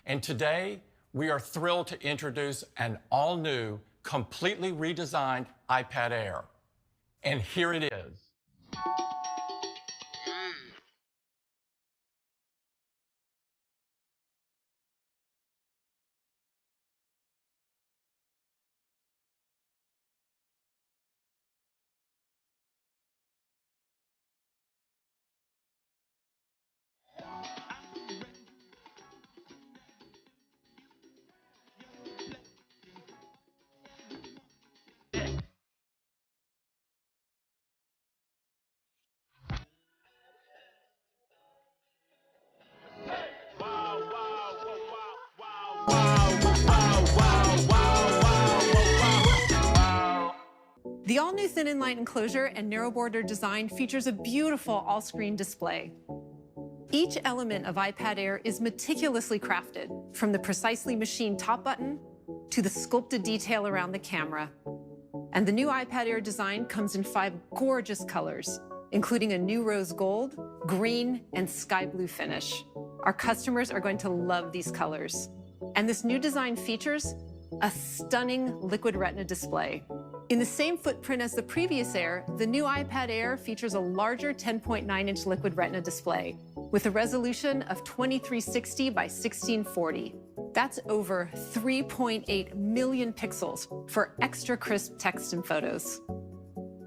And today, we are thrilled to introduce an all-new, completely redesigned iPad Air. And here it is. The all-new thin and light enclosure and narrow border design features a beautiful all-screen display. Each element of iPad Air is meticulously crafted, from the precisely machined top button to the sculpted detail around the camera. And the new iPad Air design comes in 5 gorgeous colors, including a new rose gold, green, and sky blue finish. Our customers are going to love these colors. And this new design features a stunning liquid retina display. In the same footprint as the previous Air, the new iPad Air features a larger 10.9-inch liquid retina display with a resolution of 2360 by 1640. That's over 3.8 million pixels for extra crisp text and photos.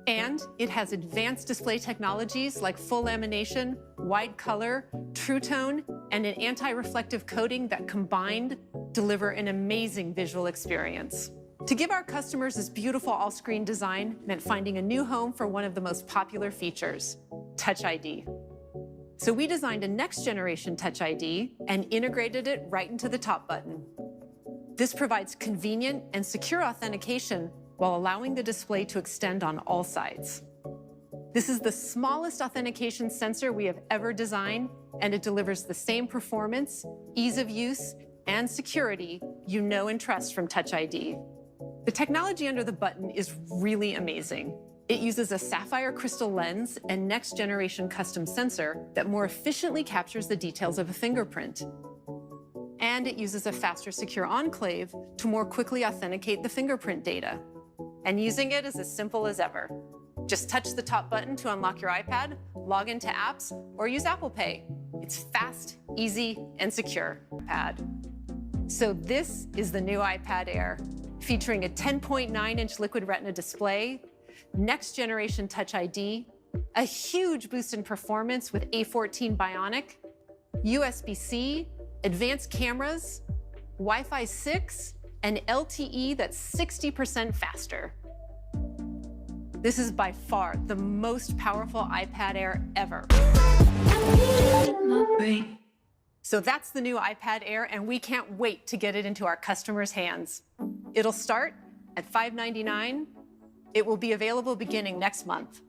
And it has advanced display technologies like full lamination, wide color, true tone, and an anti-reflective coating that combined deliver an amazing visual experience. To give our customers this beautiful all-screen design meant finding a new home for one of the most popular features, Touch ID. So we designed a next-generation Touch ID and integrated it right into the top button. This provides convenient and secure authentication while allowing the display to extend on all sides. This is the smallest authentication sensor we have ever designed, and it delivers the same performance, ease of use, and security you know and trust from Touch ID. The technology under the button is really amazing. It uses a sapphire crystal lens and next-generation custom sensor that more efficiently captures the details of a fingerprint. And it uses a faster secure enclave to more quickly authenticate the fingerprint data. And using it is as simple as ever. Just touch the top button to unlock your iPad, log into apps, or use Apple Pay. It's fast, easy, and secure. So this is the new iPad Air, featuring a 10.9-inch liquid retina display, next-generation Touch ID, a huge boost in performance with A14 Bionic, USB-C, advanced cameras, Wi-Fi 6, and LTE that's 60% faster. This is by far the most powerful iPad Air ever. So that's the new iPad Air, and we can't wait to get it into our customers' hands. It'll start at $599. It will be available beginning next month.